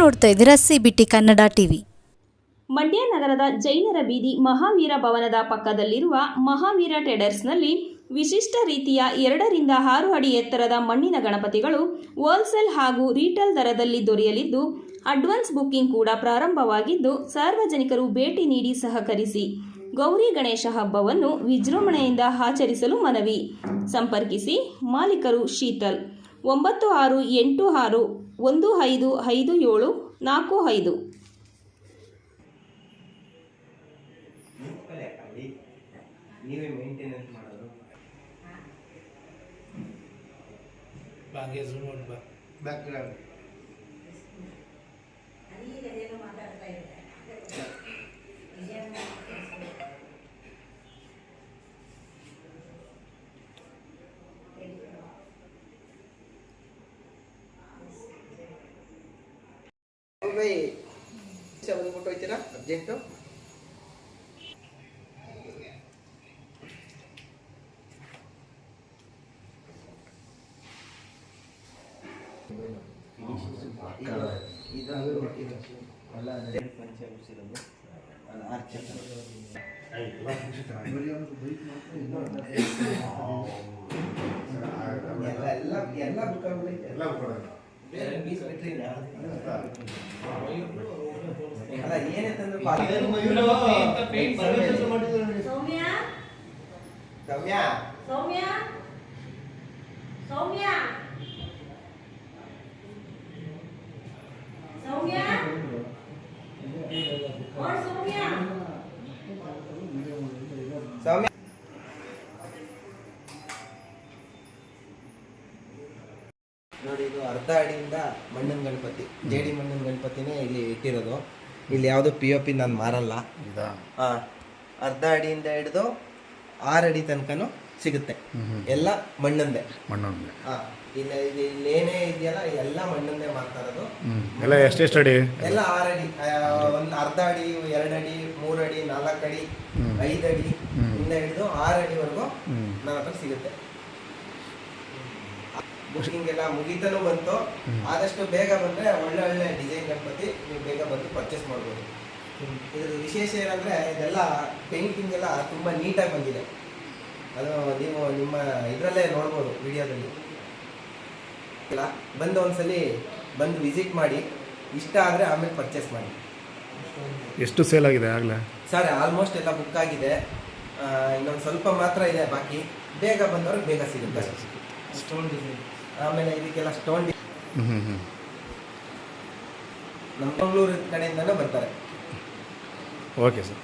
ನೋಡ್ತಾ ಇದ್ದೀರಾ CBT Kannada TV. Mandya ನಗರದ ಜೈನರ ಬೀದಿ ಮಹಾವೀರ ಭವನದ ಪಕ್ಕದಲ್ಲಿರುವ ಮಹಾವೀರ ಟ್ರೇಡರ್ಸ್ನಲ್ಲಿ ವಿಶಿಷ್ಟ ರೀತಿಯ 2 ರಿಂದ 6 ಅಡಿ ಎತ್ತರದ ಮಣ್ಣಿನ ಗಣಪತಿಗಳು ಹೋಲ್ಸೇಲ್ ಹಾಗೂ ರೀಟೇಲ್ ದರದಲ್ಲಿ ದೊರೆಯಲಿದ್ದು ಅಡ್ವಾನ್ಸ್ ಬುಕ್ಕಿಂಗ್ ಕೂಡ ಪ್ರಾರಂಭವಾಗಿದ್ದು ಸಾರ್ವಜನಿಕರು ಭೇಟಿ ನೀಡಿ ಸಹಕರಿಸಿ ಗೌರಿ ಗಣೇಶ ಹಬ್ಬವನ್ನು ವಿಜೃಂಭಣೆಯಿಂದ ಆಚರಿಸಲು ಮನವಿ. ಸಂಪರ್ಕಿಸಿ ಮಾಲೀಕರು ಶೀತಲ್ 9686155745. ನೀವೇ ಮೇಂಟೆನೆನ್ಸ್ ಮಾಡೋದು. ಬಾಗೆ ಝೂಮ್ ಔಟ್ ಬಾ ಬ್ಯಾಕ್ ಗ್ರೌಂಡ್ ಬಂದ್ಬಿಟ್ಟು ಹೋಯ್ತೀರಾ ಅರ್ಜೆಂಟು. ನೋಡಿ, ಇದು ಅರ್ಧ ಅಡಿಯಿಂದ ಮಣ್ಣಿನ ಗಣಪತಿ, ಜೇಡಿ ಮಣ್ಣಿನ ಗಣಪತಿನೇ ಇಲ್ಲಿ ಇಟ್ಟಿರೋದು. ಇಲ್ಲಿ ಯಾವುದು POP ನಾನು ಮಾರಲ್ಲ. ಅರ್ಧ ಅಡಿಯಿಂದ ಹಿಡಿದು 6 ಅಡಿ ತನಕನೂ ಸಿಗುತ್ತೆ. ಎಲ್ಲ ಮಣ್ಣಂದೆ. ಇಲ್ಲಿ ಏನೇ ಇದೆಯಲ್ಲ ಎಲ್ಲ ಮಣ್ಣಂದೆ ಮಾಡ್ತಾ ಇರೋದು. ಎಲ್ಲ ಎಷ್ಟೆಷ್ಟು ಅಡಿ? ಎಲ್ಲ 6 ಅಡಿ, ಒಂದು ಅರ್ಧ ಅಡಿ, 2 ಅಡಿ, 3 ಅಡಿ, 4 ಅಡಿ, 5 ಅಡಿ ಇಂದ ಹಿಡಿದು 6 ಅಡಿವರೆಗೂ ನನ್ನ ಹತ್ರ ಸಿಗುತ್ತೆ. ಬುಕಿಂಗ್ ಎಲ್ಲ ಮುಗಿತನೂ ಬಂತು. ಆದಷ್ಟು ಬೇಗ ಬಂದರೆ ಒಳ್ಳೆ ಡಿಸೈನ್ ಗಣಪತಿ ನೀವು ಬೇಗ ಬಂದು ಪರ್ಚೇಸ್ ಮಾಡ್ಬೋದು. ಇದ್ರ ವಿಶೇಷ ಏನಂದರೆ ಇದೆಲ್ಲ ಪೇಂಟಿಂಗ್ ಎಲ್ಲ ತುಂಬ ನೀಟಾಗಿ ಬಂದಿದೆ. ಅದು ನೀವು ನಿಮ್ಮ ಇದರಲ್ಲೇ ನೋಡ್ಬೋದು ವಿಡಿಯೋದಲ್ಲಿ. ಇಲ್ಲ ಬಂದು ಒಂದ್ಸಲಿ ಬಂದು ವಿಸಿಟ್ ಮಾಡಿ, ಇಷ್ಟ ಆದರೆ ಆಮೇಲೆ ಪರ್ಚೇಸ್ ಮಾಡಿ. ಎಷ್ಟು ಸೇಲ್ ಆಗಿದೆ ಆಗಲೇ? ಸರ್ ಆಲ್ಮೋಸ್ಟ್ ಎಲ್ಲ ಬುಕ್ ಆಗಿದೆ. ಇನ್ನೊಂದು ಸ್ವಲ್ಪ ಮಾತ್ರ ಇದೆ ಬಾಕಿ. ಬೇಗ ಬಂದವ್ರಿಗೆ ಬೇಗ ಸಿಗುತ್ತೆ. ಸ್ಟೋನ್ ಡಿಸೈನ್, ಆಮೇಲೆ ಇದಕ್ಕೆಲ್ಲ ಸ್ಟೋನ್ ನಮ್ಮ ಮಂಗಳೂರು ಕಡೆಯಿಂದನೂ ಬರ್ತಾರೆ. Okay sir.